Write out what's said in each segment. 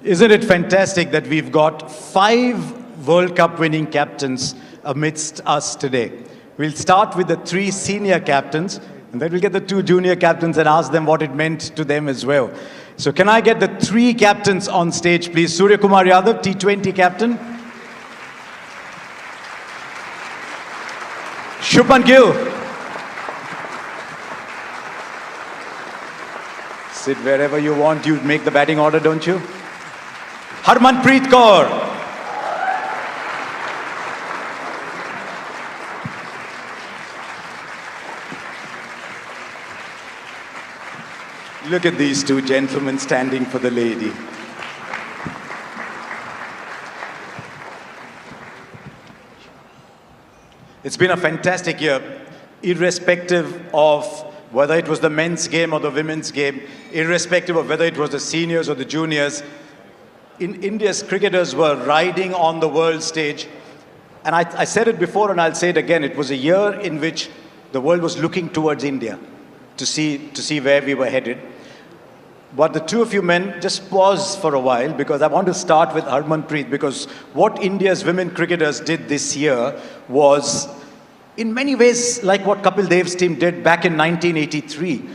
Isn't it fantastic that we've got 5 World Cup winning captains amidst us today? We'll start with the 3 senior captains, and then we'll get the 2 junior captains and ask them what it meant to them as well. So can I get the 3 captains on stage, please? Surya Kumar Yadav, T20 captain. Shubman Gill. Sit wherever you want. You make the batting order, don't you? Harmanpreet Kaur. Look at these 2 gentlemen standing for the lady. It's been a fantastic year, irrespective of whether it was the men's game or the women's game, irrespective of whether it was the seniors or the juniors. India's cricketers were riding on the world stage. And I said it before and I'll say it again. It was a year in which the world was looking towards India to see where we were headed. But the 2 of you men, just pause for a while, because I want to start with Harmanpreet, because what India's women cricketers did this year was, in many ways, like what Kapil Dev's team did back in 1983.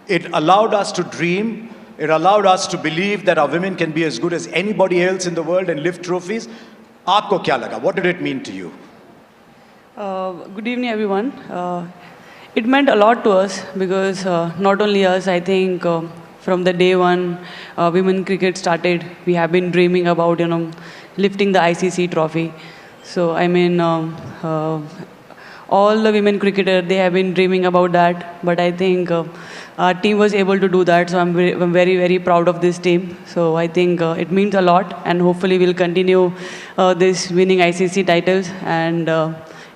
It allowed us to dream. It allowed us to believe that our women can be as good as anybody else in the world and lift trophies. Aapko kya laga? What did it mean to you? Good evening, everyone. It meant a lot to us because not only us, I think from the day one women cricket started, we have been dreaming about, lifting the ICC trophy. So, I mean, all the women cricketers, they have been dreaming about that. But I think our team was able to do that. So I'm very, very proud of this team. So I think it means a lot. And hopefully we'll continue this winning ICC titles. And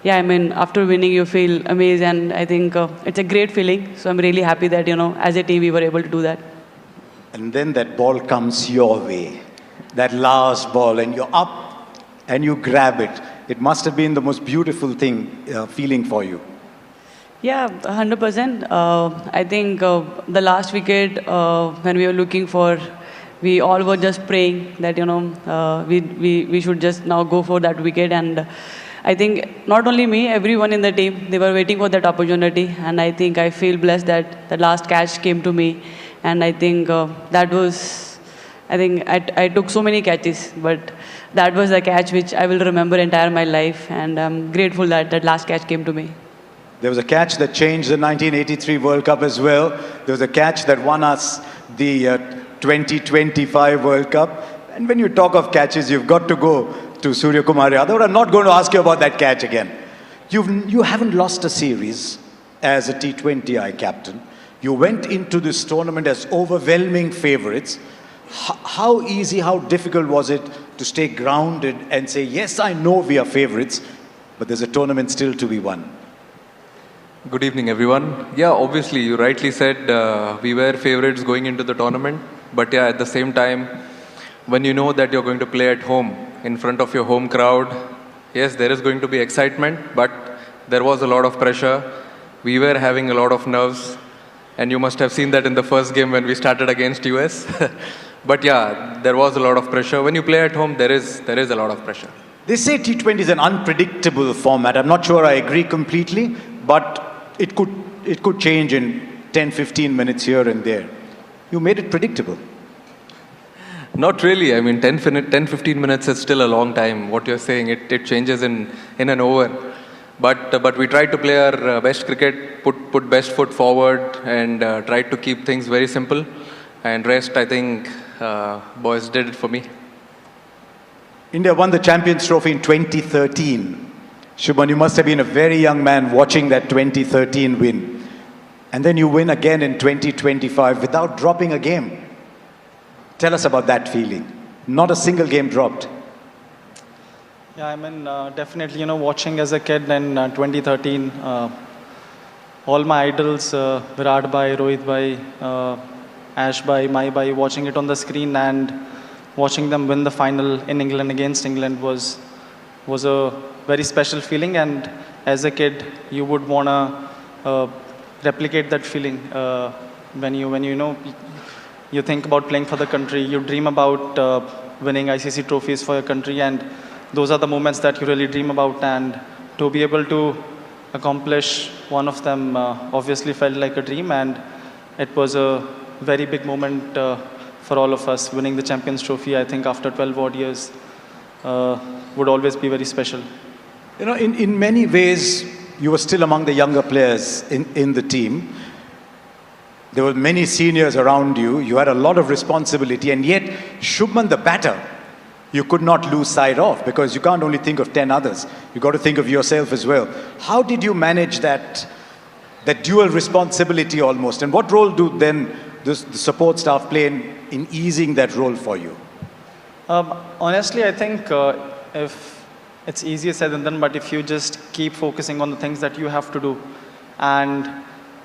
yeah, I mean, after winning, you feel amazed. And I think it's a great feeling. So I'm really happy that, as a team, we were able to do that. And then that ball comes your way. That last ball. And you're up and you grab it. It must have been the most beautiful feeling for you. Yeah, 100%. I think the last wicket, when we were looking for, we all were just praying that, we should just now go for that wicket. And I think not only me, everyone in the team, they were waiting for that opportunity. And I think I feel blessed that the last catch came to me. And I think that was, I took so many catches, but that was a catch which I will remember entire my life. And I'm grateful that that last catch came to me. There was a catch that changed the 1983 World Cup as well. There was a catch that won us the 2025 World Cup. And when you talk of catches, you've got to go to Surya Kumar Yadav. I'm not going to ask you about that catch again. You haven't lost a series as a T20I captain. You went into this tournament as overwhelming favorites. How easy, how difficult was it to stay grounded and say, yes, I know we are favorites, but there's a tournament still to be won? Good evening, everyone. Yeah, obviously, you rightly said we were favorites going into the tournament. But yeah, at the same time, when you know that you're going to play at home in front of your home crowd, yes, there is going to be excitement, but there was a lot of pressure. We were having a lot of nerves. And you must have seen that in the first game when we started against US. But yeah, there was a lot of pressure. When you play at home, there is a lot of pressure. They say T20 is an unpredictable format. I'm not sure I agree completely, but it could change in 10-15 minutes here and there. You made it predictable. Not really. I mean, 10-15 minutes is still a long time. What you're saying, it changes in an over. But we tried to play our best cricket, put best foot forward, and tried to keep things very simple. And rest, I think, boys did it for me. India won the Champions Trophy in 2013. Shubman, you must have been a very young man watching that 2013 win. And then you win again in 2025 without dropping a game. Tell us about that feeling. Not a single game dropped. Yeah, I mean, definitely, watching as a kid in 2013, all my idols, Virat Bhai, Rohit Bhai, Ash Bhai, Mai Bhai, watching it on the screen and watching them win the final in England against England was a very special feeling. And as a kid, you would want to replicate that feeling when you you think about playing for the country, you dream about winning ICC trophies for your country, and those are the moments that you really dream about. And to be able to accomplish one of them obviously felt like a dream, and it was a very big moment for all of us. Winning the Champions Trophy, I think, after 12 odd years would always be very special. You know, in many ways, you were still among the younger players in the team. There were many seniors around you. You had a lot of responsibility, and yet Shubman, the batter, you could not lose sight of, because you can't only think of 10 others. You got to think of yourself as well. How did you manage that dual responsibility almost? And what role do then the support staff play in easing that role for you? Honestly, I think if it's easier said than done, but if you just keep focusing on the things that you have to do, and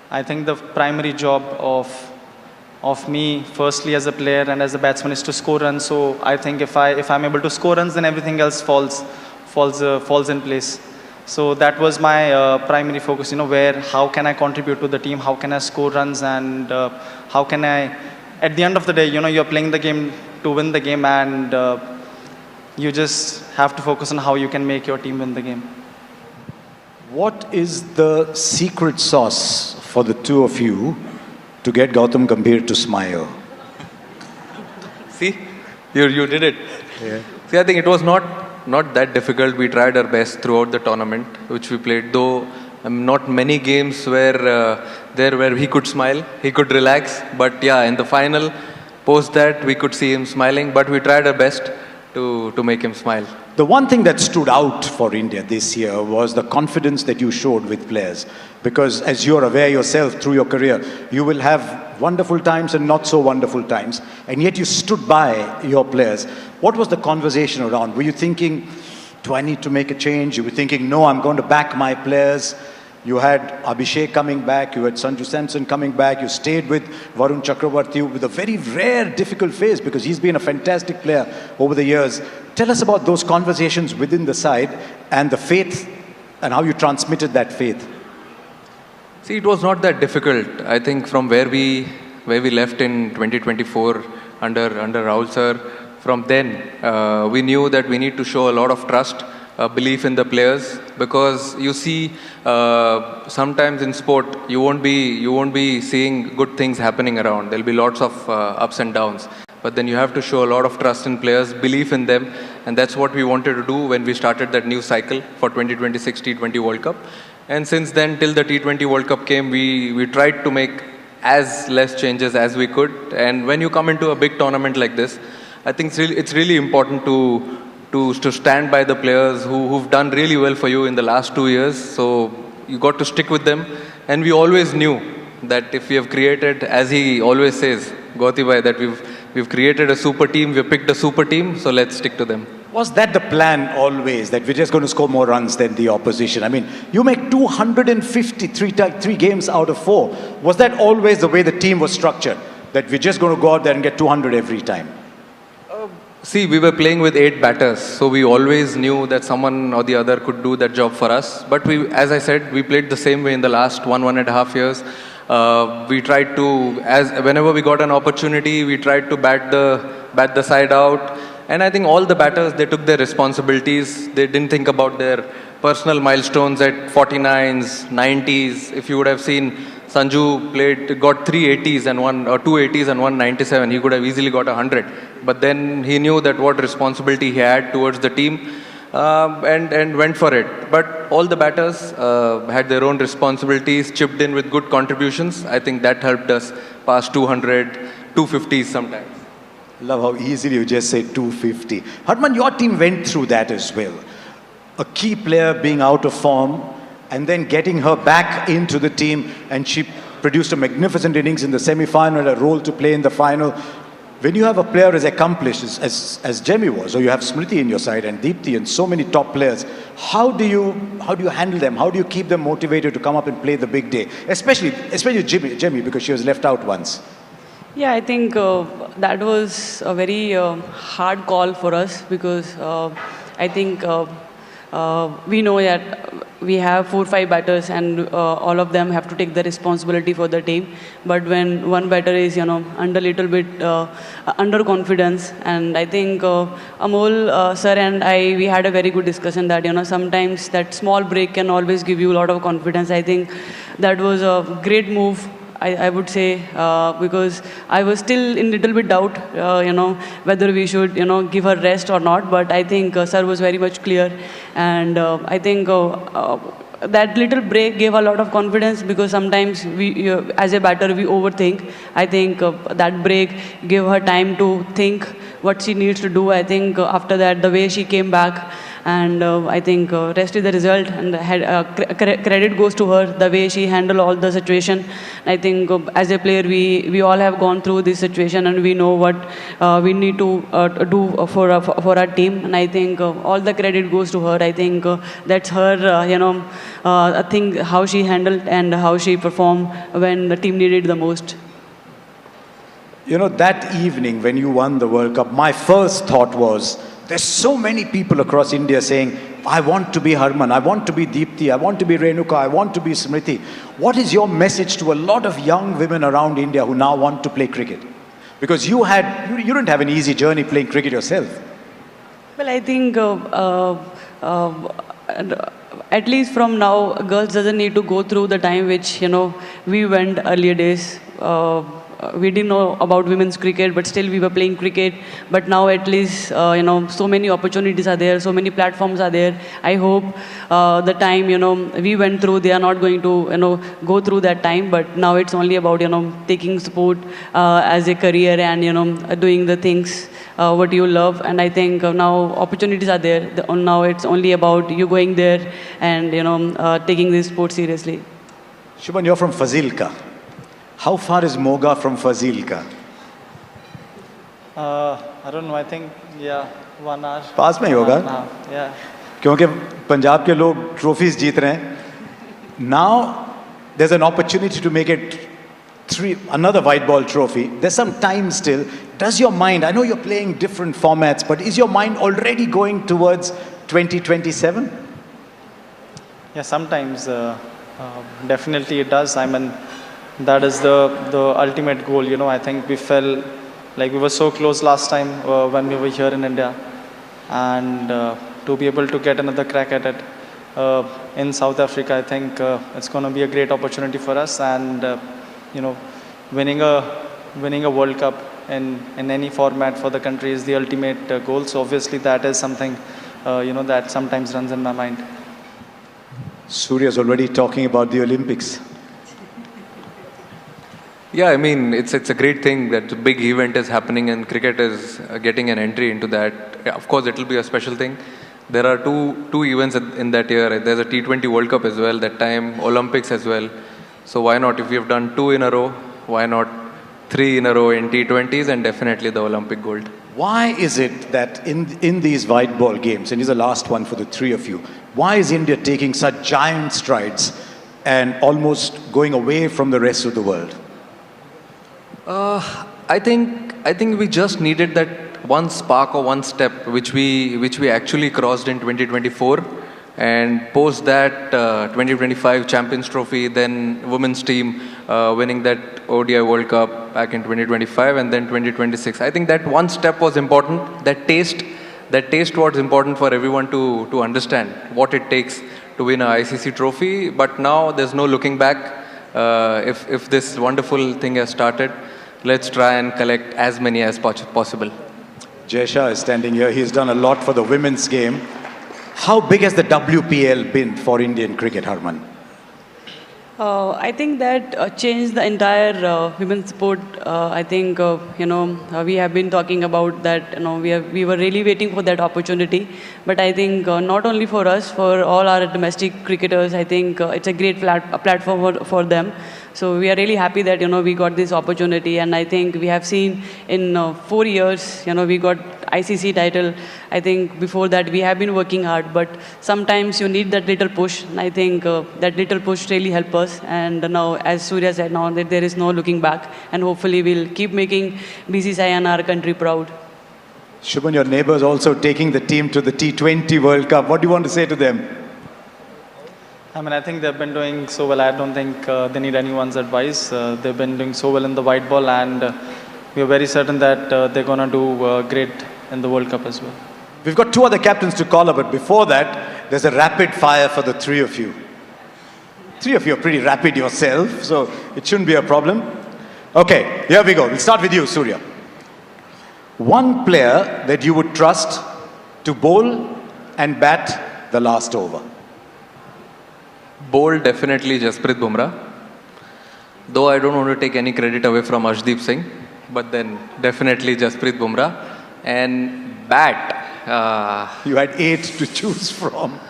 I think the primary job of me, firstly as a player and as a batsman, is to score runs. So I think if I'm able to score runs, then everything else falls in place. So that was my primary focus. How can I contribute to the team? How can I score runs? And how can I, at the end of the day, you're playing the game to win the game, and you just have to focus on how you can make your team win the game. What is the secret sauce for the two of you to get Gautam Gambhir to smile? See, you did it. Yeah. See, I think it was not that difficult. We tried our best throughout the tournament, which we played, though not many games where he could smile, he could relax. But yeah, in the final, post that, we could see him smiling, but we tried our best to make him smile. The one thing that stood out for India this year was the confidence that you showed with players. Because as you're aware yourself through your career, you will have wonderful times and not so wonderful times. And yet you stood by your players. What was the conversation around? Were you thinking, do I need to make a change? You were thinking, no, I'm going to back my players. You had Abhishek coming back, you had Sanju Samson coming back, you stayed with Varun Chakravarti with a very rare, difficult phase, because he's been a fantastic player over the years. Tell us about those conversations within the side and the faith, and how you transmitted that faith. See, it was not that difficult. I think from where we left in 2024 under Rahul sir, from then we knew that we need to show a lot of trust, belief in the players, because you see sometimes in sport you won't be seeing good things happening around. There'll be lots of ups and downs, but then you have to show a lot of trust in players, belief in them, and that's what we wanted to do when we started that new cycle for 2026 T20 World Cup. And since then, till the T20 World Cup came, we tried to make as less changes as we could. And when you come into a big tournament like this, I think it's really important to stand by the players who've done really well for you in the last 2 years. So you got to stick with them. And we always knew that if we have created, as he always says, Gauti bhai, that we've created a super team, we've picked a super team, so let's stick to them. Was that the plan always, that we're just going to score more runs than the opposition? I mean, you make 253 games out of 4. Was that always the way the team was structured, that we're just going to go out there and get 200 every time? See, we were playing with 8 batters, so we always knew that someone or the other could do that job for us. But we, as I said, we played the same way in the last 1.5 years. We tried to, whenever we got an opportunity, we tried to bat the side out. And I think all the batters, they took their responsibilities. They didn't think about their personal milestones at 49s, 90s. If you would have seen, Sanju got 3 80s and 2 80s and 1 97. He could have easily got 100. But then he knew that what responsibility he had towards the team, and went for it. But all the batters had their own responsibilities, chipped in with good contributions. I think that helped us pass 200, 250s sometimes. Love how easily you just say 250. Harman, your team went through that as well. A key player being out of form and then getting her back into the team, and she produced a magnificent innings in the semi-final, a role to play in the final. When you have a player as accomplished as Jemmy was, or you have Smriti in your side and Deepthi and so many top players, how do you handle them? How do you keep them motivated to come up and play the big day? Especially Jemmy, because she was left out once. Yeah, I think that was a very hard call for us, because I think we know that we have 4 5 batters and all of them have to take the responsibility for the team. But when one batter is under little bit under confidence, and I think Amol sir and I, we had a very good discussion that sometimes that small break can always give you a lot of confidence. I think that was a great move, I would say, because I was still in little bit doubt, whether we should, give her rest or not. But I think sir was very much clear, and I think that little break gave a lot of confidence, because sometimes we, as a batter, we overthink. I think that break gave her time to think what she needs to do. I think after that, the way she came back, and I think rest is the result, and credit goes to her, the way she handled all the situation. I think as a player, we all have gone through this situation, and we know what we need to do for our team. And I think all the credit goes to her. I think that's her, I think how she handled and how she performed when the team needed the most. That evening when you won the World Cup, my first thought was, there's so many people across India saying, I want to be Harman, I want to be Deepti, I want to be Renuka, I want to be Smriti. What is your message to a lot of young women around India who now want to play cricket? Because you didn't have an easy journey playing cricket yourself. Well, I think at least from now, girls doesn't need to go through the time which, we went earlier days. We didn't know about women's cricket, but still we were playing cricket. But now at least, so many opportunities are there, so many platforms are there. I hope the time, we went through, they are not going to, go through that time. But now it's only about, taking sport as a career and, doing the things what you love. And I think now opportunities are there. Now it's only about you going there and, taking this sport seriously. Shubhan, you're from Fazilka. How far is Moga from Fazilka? I don't know, I think, 1 hour. पास में ही होगा? Yeah. क्योंकि पंजाब के लोग trophies जीत रहे हैं. Now there's an opportunity to make it another white ball trophy. There's some time still. Does your mind, I know you're playing different formats, but is your mind already going towards 2027? Yeah, sometimes definitely it does. I mean, that is the ultimate goal. I think we felt like we were so close last time when we were here in India, and to be able to get another crack at it in South Africa, I think it's going to be a great opportunity for us. And winning a World Cup in any format for the country is the ultimate goal. So obviously that is something that sometimes runs in my mind. Surya's already talking about the Olympics. Yeah, I mean, it's a great thing that a big event is happening and cricket is getting an entry into that. Yeah, of course, it will be a special thing. There are two events in that year. There's a T20 World Cup as well, that time Olympics as well. So why not? If we have done 2 in a row, why not 3 in a row in T20s and definitely the Olympic gold? Why is it that in these white ball games, and here's the last one for the three of you, why is India taking such giant strides and almost going away from the rest of the world? I think we just needed that one spark or one step which we actually crossed in 2024, and post that 2025 Champions Trophy, then women's team winning that ODI World Cup back in 2025, and then 2026. I think that one step was important. That taste was important for everyone to understand what it takes to win a ICC trophy. But now there's no looking back. If this wonderful thing has started, let's try and collect as many as possible. Jaysha is standing here. He's done a lot for the women's game. How big has the WPL been for Indian cricket, Harman? I think that changed the entire women's sport. I think, we have been talking about that, we were really waiting for that opportunity. But I think not only for us, for all our domestic cricketers, I think it's a great platform for them. So we are really happy that, we got this opportunity. And I think we have seen in 4 years, we got ICC title. I think before that we have been working hard, but sometimes you need that little push. And I think that little push really helped us. And now, as Surya said, now that there is no looking back, and hopefully we'll keep making BCCI and our country proud. Shubhan, your neighbours also taking the team to the T20 World Cup. What do you want to say to them? I mean, I think they've been doing so well. I don't think they need anyone's advice. They've been doing so well in the white ball, and we are very certain that they're going to do great in the World Cup as well. We've got two other captains to call up, but before that, there's a rapid fire for the three of you. Three of you are pretty rapid yourself, so it shouldn't be a problem. Okay, here we go. We'll start with you, Surya. One player that you would trust to bowl and bat the last over. Bold, definitely Jasprit Bumrah. Though I don't want to take any credit away from Arshdeep Singh, but then definitely Jasprit Bumrah. And bat. You had 8 to choose from.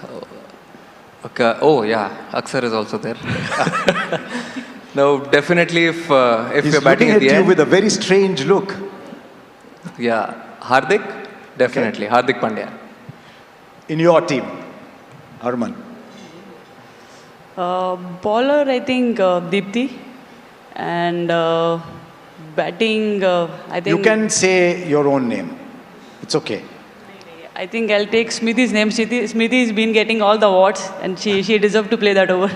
Okay. Oh yeah, Aksar is also there. No, definitely if you're batting at the end. He's looking at you with a very strange look. Yeah, Hardik, definitely. Okay. Hardik Pandya. In your team, Harman. Bowler, I think Deepti. And batting, I think... You can say your own name. It's okay. I think I'll take Smriti's name. Smriti's been getting all the awards and she deserved to play that over.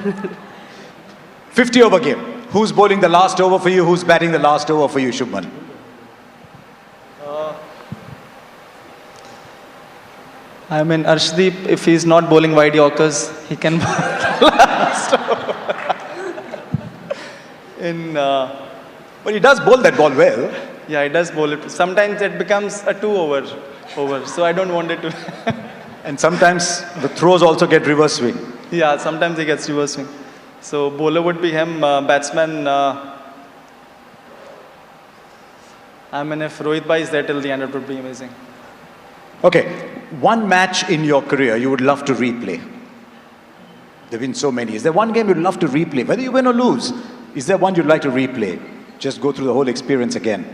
50 over game. Who's bowling the last over for you? Who's batting the last over for you, Shubman? I mean, Arshdeep, if he's not bowling wide Yorkers, he can bowl last over. But he does bowl that ball well. Yeah, he does bowl it. Sometimes it becomes a 2 over, so I don't want it to. And sometimes the throws also get reverse swing. Yeah, sometimes he gets reverse swing. So bowler would be him, batsman. I mean, if Rohit Bhai is there till the end, it would be amazing. Okay, one match in your career you would love to replay. There have been so many. Is there one game you'd love to replay? Whether you win or lose, is there one you'd like to replay? Just go through the whole experience again.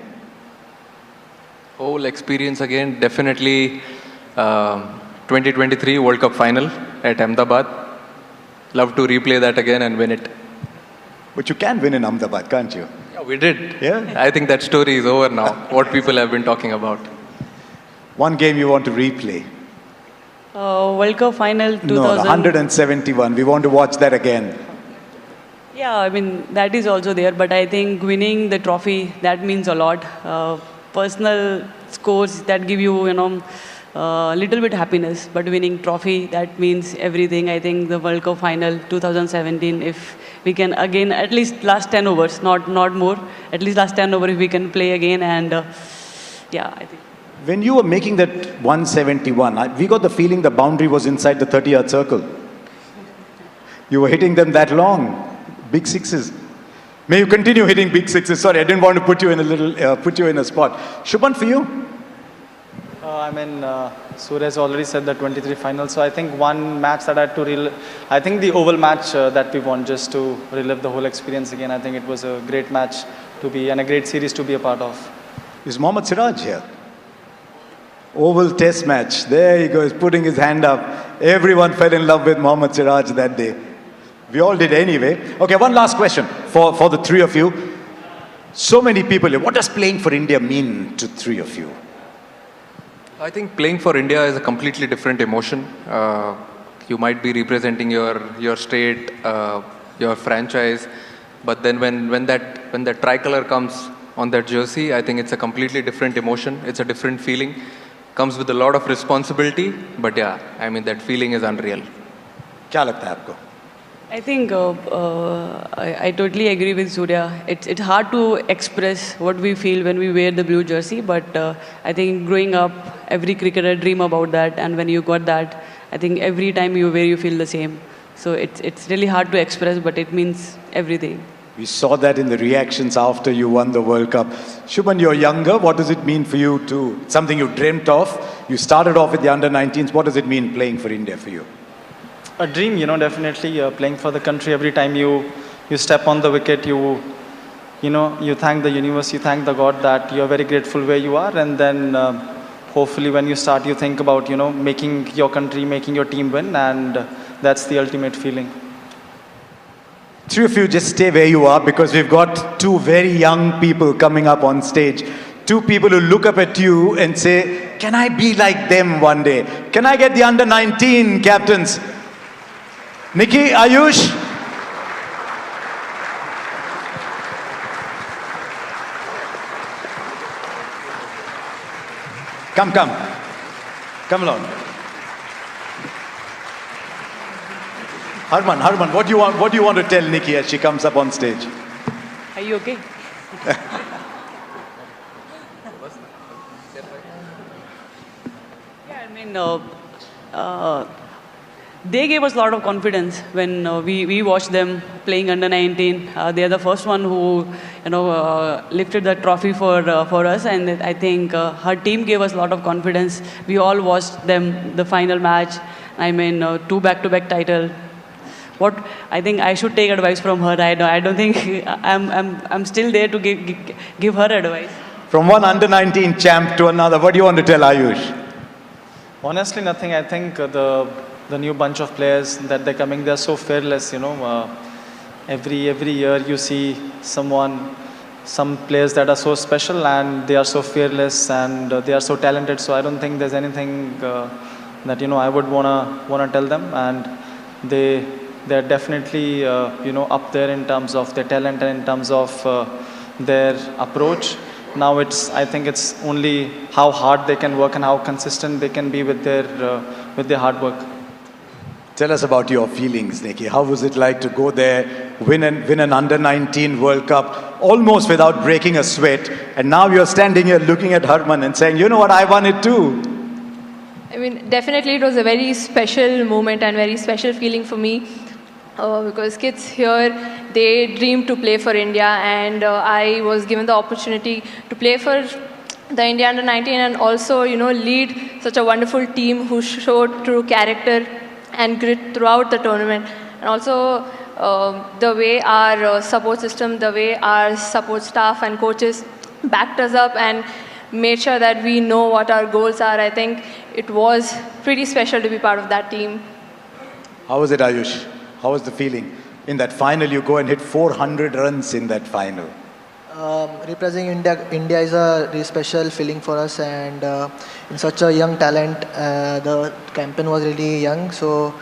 Whole experience again, definitely 2023 World Cup final at Ahmedabad. Love to replay that again and win it. But you can win in Ahmedabad, can't you? Yeah, we did. Yeah? I think that story is over now, what people have been talking about. One game you want to replay? World Cup final 2000. No, 171. We want to watch that again. Yeah, I mean, that is also there. But I think winning the trophy, that means a lot. Personal scores that give you, little bit happiness. But winning trophy, that means everything. I think the World Cup final 2017, if we can again, at least last 10 overs, not more, at least last 10 overs if we can play again. And yeah, I think. When you were making that 171, we got the feeling the boundary was inside the 30-yard circle. You were hitting them that long. Big sixes. May you continue hitting big sixes. Sorry, I didn't want to put you in a spot. Shubman, for you? I mean, Surya has already said the 23 final. So I think one match that I had to relive, I think the Oval match that we won, just to relive the whole experience again. I think it was a great match to be and a great series to be a part of. Is Mohammad Siraj here? Oval Test match. There he goes, putting his hand up. Everyone fell in love with Mohammad Siraj that day. We all did anyway. Okay, one last question for the three of you. So many people here. What does playing for India mean to three of you? I think playing for India is a completely different emotion. You might be representing your state, your franchise, but then when that tricolor comes on that jersey, I think it's a completely different emotion. It's a different feeling. Comes with a lot of responsibility, but yeah, I mean that feeling is unreal. क्या लगता है आपको? I think I totally agree with Surya. It's hard to express what we feel when we wear the blue jersey, but I think growing up, every cricketer dream about that, and when you got that, I think every time you wear, you feel the same. So it's really hard to express, but it means everything. We saw that in the reactions after you won the World Cup. Shubman, you're younger. What does it mean for you to, something you dreamt of? You started off with the under-19s. What does it mean playing for India for you? A dream, definitely playing for the country. Every time you step on the wicket, you thank the universe, you thank the God that you're very grateful where you are. And then hopefully when you start, you think about, making your country, making your team win. And that's the ultimate feeling. Three of you just stay where you are because we've got two very young people coming up on stage. Two people who look up at you and say, can I be like them one day? Can I get the under-19 captains? Nikki, Ayush. Come, come. Come along. Harman, what do you want to tell Nikki as she comes up on stage? Are you okay? Yeah, I mean, they gave us a lot of confidence when we watched them playing under 19. They are the first one who, lifted the trophy for us, and I think her team gave us a lot of confidence. We all watched them the final match. I mean, 2 back-to-back title. What I think I should take advice from her. I don't think I'm still there to give her advice. From one under 19 champ to another, what do you want to tell Ayush? Honestly, nothing. I think the new bunch of players that they're coming, they're so fearless. Every year you see some players that are so special and they are so fearless and they are so talented. So I don't think there's anything that I would wanna tell them. And they're definitely up there in terms of their talent and in terms of their approach. Now I think it's only how hard they can work and how consistent they can be with their hard work. Tell us about your feelings, Nikki. How was it like to go there, win an under-19 World Cup, almost without breaking a sweat, and now you're standing here looking at Harman and saying, you know what, I won it too. I mean, definitely it was a very special moment and very special feeling for me because kids here, they dream to play for India, and I was given the opportunity to play for the India under 19 and also, lead such a wonderful team who showed true character and grit throughout the tournament. And also the way our support system, the way our support staff and coaches backed us up and made sure that we know what our goals are. I think it was pretty special to be part of that team. How was it, Ayush? How was the feeling? In that final, you go and hit 400 runs in that final. Representing India is a really special feeling for us, and in such a young talent, the campaign was really young. So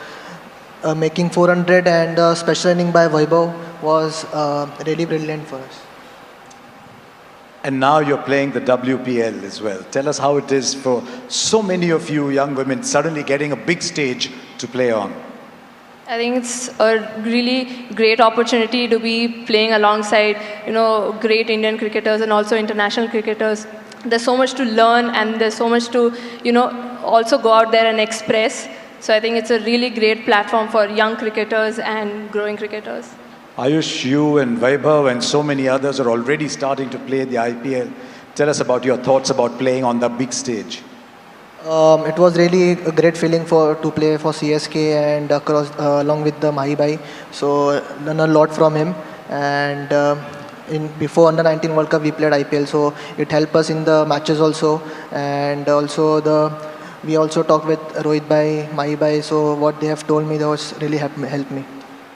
making 400 and special inning by Vaibhav was really brilliant for us. And now you're playing the WPL as well. Tell us how it is for so many of you young women suddenly getting a big stage to play on. I think it's a really great opportunity to be playing alongside, great Indian cricketers and also international cricketers. There's so much to learn and there's so much to, also go out there and express. So I think it's a really great platform for young cricketers and growing cricketers. Ayush, you and Vaibhav and so many others are already starting to play the IPL. Tell us about your thoughts about playing on the big stage. It was really a great feeling to play for CSK and along with the Mahi. So learned a lot from him, and before under 19 World Cup we played IPL, so it helped us in the matches also, and also we also talked with Rohit bhai, Mahi bhai, so what they have told me that was really helped me.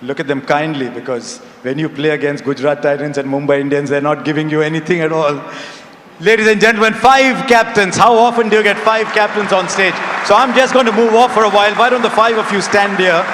Look at them kindly, because when you play against Gujarat Titans and Mumbai Indians, they're not giving you anything at all. Ladies and gentlemen, 5 captains. How often do you get 5 captains on stage? So I'm just going to move off for a while. Why don't the 5 of you stand here?